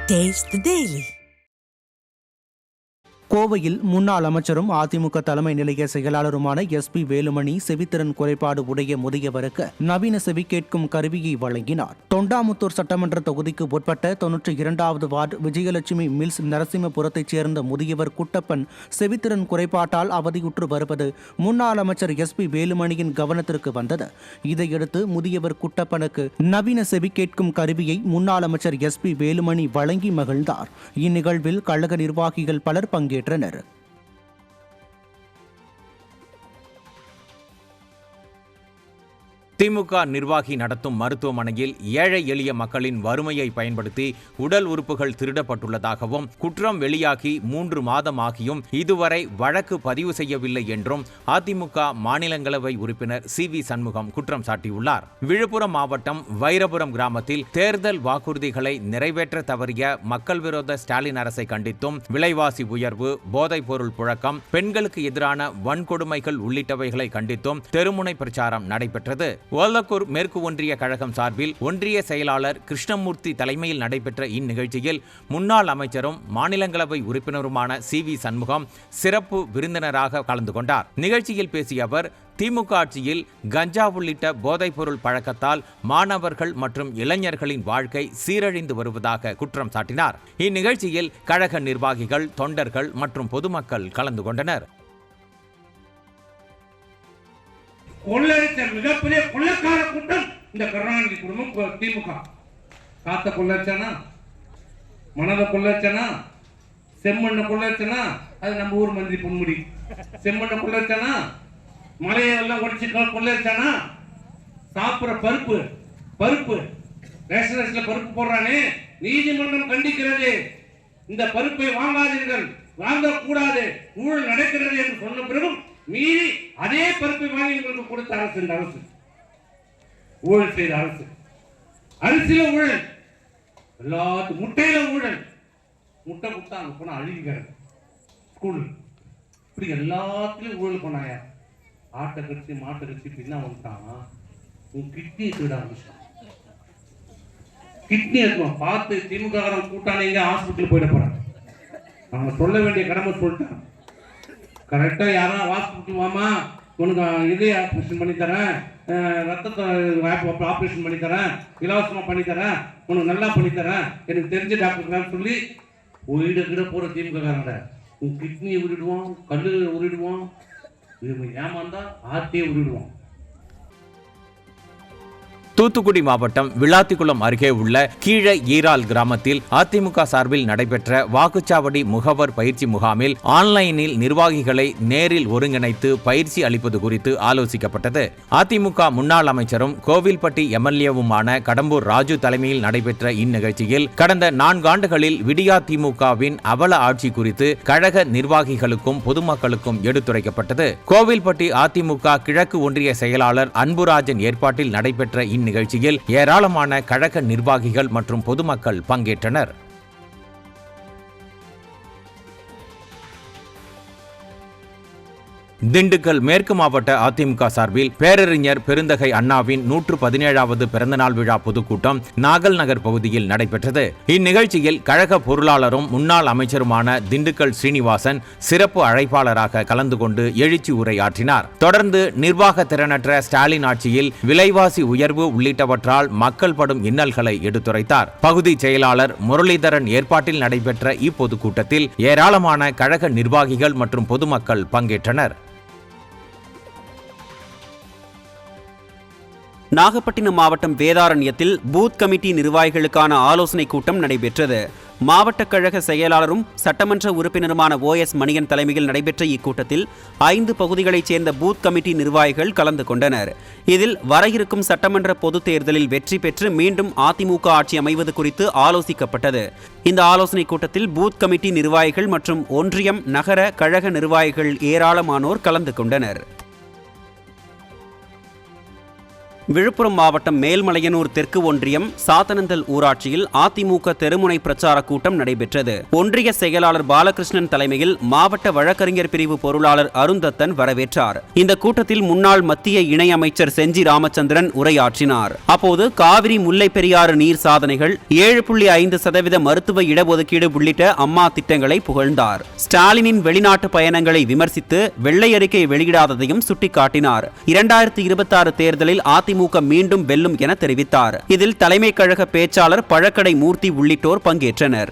Taste the Daily. கோவையில் முன்னாள் அமைச்சரும் அதிமுக தலைமை நிலைய செயலாளருமான SP வேலுமணி செவித்திறன் குறைபாடு உடைய முதியவருக்கு நவீன செவி கேட்கும் கருவியை வழங்கினார். தொண்டாமுத்தூர் சட்டமன்ற தொகுதிக்கு உட்பட்ட 92வது வார்டு விஜயலட்சுமி மில்ஸ் நரசிம்மபுரத்தைச் சேர்ந்த முதியவர் குட்டப்பன் செவித்திறன் குறைபாட்டால் அவதியுற்று வருவது முன்னாள் அமைச்சர் SP வேலுமணியின் கவனத்திற்கு வந்தது. இதையடுத்து முதியவர் குட்டப்பனுக்கு நவீன செவி கேட்கும் கருவியை முன்னாள் அமைச்சர் SP வேலுமணி வழங்கி மகிழ்ந்தார். இந்நிகழ்வில் கழக நிர்வாகிகள் பலர் பங்கேற்றனர். திமுக நிர்வாகி நடத்தும் மருத்துவமனையில் ஏழை எளிய மக்களின் வறுமையை பயன்படுத்தி உடல் உறுப்புகள் திருடப்பட்டுள்ளதாகவும் குற்றம் வெளியாகி 3 மாதம் ஆகியும் இதுவரை வழக்கு பதிவு செய்யவில்லை என்றும் அதிமுக மாநிலங்களவை உறுப்பினர் CV சண்முகம் குற்றம் சாட்டியுள்ளார். விழுப்புரம் மாவட்டம் வைரபுரம் கிராமத்தில் தேர்தல் வாக்குறுதிகளை நிறைவேற்ற தவறிய மக்கள் விரோத ஸ்டாலின் அரசை கண்டித்தும் விலைவாசி உயர்வு, போதைப் பொருள் புழக்கம், பெண்களுக்கு எதிரான வன்கொடுமைகள் உள்ளிட்டவைகளை கண்டித்தும் தெருமுனை பிரச்சாரம் நடைபெற்றது. ஓலக்கூர் மேற்கு ஒன்றிய கழகம் சார்பில் ஒன்றிய செயலாளர் கிருஷ்ணமூர்த்தி தலைமையில் நடைபெற்ற இந்நிகழ்ச்சியில் முன்னாள் அமைச்சரும் மாநிலங்களவை உறுப்பினருமான CV சண்முகம் சிறப்பு விருந்தினராக கலந்து கொண்டார். நிகழ்ச்சியில் பேசிய அவர், திமுக ஆட்சியில் கஞ்சா உள்ளிட்ட போதைப் பொருள் பழக்கத்தால் மாணவர்கள் மற்றும் இளைஞர்களின் வாழ்க்கை சீரழிந்து வருவதாக குற்றம் சாட்டினார். இந்நிகழ்ச்சியில் கழக நிர்வாகிகள், தொண்டர்கள் மற்றும் பொதுமக்கள் கலந்து கொண்டனர். கொள்ளடிச்ச மிகப்பெரிய கொள்ளக்கார கூட்டம் இந்த கருணாநிதி குடும்பம். திமுக காத்த கொள்ளடிச்சானா, மணலை கொள்ளடிச்சானா, செம்மண்ணை கொள்ளடிச்சானா, அது நம்ம ஊர் மந்திரி பொன்முடி. செம்மண்ணை கொள்ளடிச்சானா, மலையெல்லாம் ஒடிச்சு கொள்ளடிச்சானா, சாப்பிட்ற பருப்பு ரேஷன் அரிசியில பருப்பு போடுறானே, நீதிமன்றம் கண்டிக்கிறது. இந்த பருப்பை வாங்காதீர்கள், வாங்கக்கூடாது, ஊழல் நடக்கிறது என்று சொன்ன பிறகும் மீறி அதே பருப்பை வாங்கி எங்களுக்கு கொடுத்த அரசு இந்த அரசு. ஊழல் செய்த அரசு. அரிசியில ஊழல், எல்லாத்துக்கும் முட்டையில ஊழல். முட்டை கொடுத்தா அங்க போனா அழுகிக்கிறது ஸ்கூல். இப்படி எல்லாத்துலயும் ஊழல் பண்ணாயா. ஆட்டை கட்சி மாட்டை கட்சி பின்னா வந்துட்டான். உன் கிட்னியை திருட ஆரம்பிச்சான். கிட்னி இருக்கும் பார்த்து திமுக கூட்டானீங்க ஹாஸ்பிட்டல் போயிட போறாங்க. நம்ம சொல்ல வேண்டிய கடமை சொல்லிட்டான். கரெக்டா யாரும் ஹாஸ்பிட்டல் வாமா, உனக்கு இதய ஆப்ரேஷன் பண்ணி தரேன், ரத்தத்தை ஆப்ரேஷன் பண்ணி தரேன், இலவசமா பண்ணி தரேன், உனக்கு நல்லா பண்ணி தரேன், எனக்கு தெரிஞ்ச டாக்டர் சொல்லி உயிட போற திமுக உன் கிட்னியை உருடுவான், கல்லு உருடுவான், ஏமாந்தா ஆர்டியை உருடுவான். தூத்துக்குடி மாவட்டம் விளாத்திக்குளம் அருகே உள்ள கீழ ஈரால் கிராமத்தில் அதிமுக சார்பில் நடைபெற்ற வாக்குச்சாவடி முகவர் பயிற்சி முகாமில் ஆன்லைனில் நிர்வாகிகளை நேரில் ஒருங்கிணைத்து பயிற்சி அளிப்பது குறித்து ஆலோசிக்கப்பட்டது. அதிமுக முன்னாள் அமைச்சரும் கோவில்பட்டி MLAவுமான கடம்பூர் ராஜு தலைமையில் நடைபெற்ற இந்நிகழ்ச்சியில் கடந்த 4 ஆண்டுகளில் விடியா திமுகவின் அவல ஆட்சி குறித்து கழக நிர்வாகிகளுக்கும் பொதுமக்களுக்கும் எடுத்துரைக்கப்பட்டது. கோவில்பட்டி அதிமுக கிழக்கு ஒன்றிய செயலாளர் அன்புராஜன் ஏற்பாட்டில் நடைபெற்ற நிகழ்ச்சியில் ஏராளமான கழக நிர்வாகிகள் மற்றும் பொதுமக்கள் பங்கேற்றனர். திண்டுக்கல் மேற்கு மாவட்ட அதிமுக சார்பில் பேரறிஞர் பெருந்தகை அண்ணாவின் 117வது பிறந்தநாள் விழா பொதுக்கூட்டம் நாகல் நகர் பகுதியில் நடைபெற்றது. இந்நிகழ்ச்சியில் கழக பொருளாளரும் முன்னாள் அமைச்சருமான திண்டுக்கல் ஸ்ரீனிவாசன் சிறப்பு அழைப்பாளராக கலந்து கொண்டு எழுச்சி உரையாற்றினார். தொடர்ந்து நிர்வாக திறனற்ற ஸ்டாலின் ஆட்சியில் விலைவாசி உயர்வு உள்ளிட்டவற்றால் மக்கள் படும் இன்னல்களை எடுத்துரைத்தார். பகுதி செயலாளர் முரளிதரன் ஏற்பாட்டில் நடைபெற்ற இப்பொதுக்கூட்டத்தில் ஏராளமான கழக நிர்வாகிகள் மற்றும் பொதுமக்கள் பங்கேற்றனர். நாகப்பட்டினம் மாவட்டம் வேதாரண்யத்தில் பூத் கமிட்டி நிர்வாகிகளுக்கான ஆலோசனைக் கூட்டம் நடைபெற்றது. மாவட்ட கழக செயலாளரும் சட்டமன்ற உறுப்பினருமான OS மணியன் தலைமையில் நடைபெற்ற இக்கூட்டத்தில் 5 பகுதிகளைச் சேர்ந்த பூத் கமிட்டி நிர்வாகிகள் கலந்து கொண்டனர். இதில் வர இருக்கும் சட்டமன்ற பொதுத் தேர்தலில் வெற்றி பெற்று மீண்டும் அதிமுக ஆட்சி அமைவது குறித்து ஆலோசிக்கப்பட்டது. இந்த ஆலோசனைக் கூட்டத்தில் பூத் கமிட்டி நிர்வாகிகள் மற்றும் ஒன்றியம், நகர கழக நிர்வாகிகள் ஏராளமானோர் கலந்து கொண்டனர். விழுப்புரம் மாவட்டம் மேல்மலையனூர் தெற்கு ஒன்றியம் சாத்தனந்தல் ஊராட்சியில் அதிமுக தெருமுனை பிரச்சார கூட்டம் நடைபெற்றது. ஒன்றிய செயலாளர் பாலகிருஷ்ணன் தலைமையில் மாவட்ட வழக்கறிஞர் பிரிவு பொருளாளர் அருந்தத்தன் வரவேற்றார். இந்த கூட்டத்தில் முன்னாள் மத்திய இணையமைச்சர் செஞ்சி ராமச்சந்திரன் உரையாற்றினார். அப்போது காவிரி முல்லை பெரியாறு நீர் சாதனைகள், 7.5% மருத்துவ இடஒதுக்கீடு உள்ளிட்ட அம்மா திட்டங்களை புகழ்ந்தார். ஸ்டாலினின் வெளிநாட்டு பயணங்களை விமர்சித்து வெள்ளை அறிக்கை வெளியிடாததையும் சுட்டிக்காட்டினார். 2026 தேர்தலில் அதிமுக மீண்டும் வெல்லும் என தெரிவித்தார். இதில் தலைமை கழக பேச்சாளர் பழக்கடை மூர்த்தி உள்ளிட்டோர் பங்கேற்றனர்.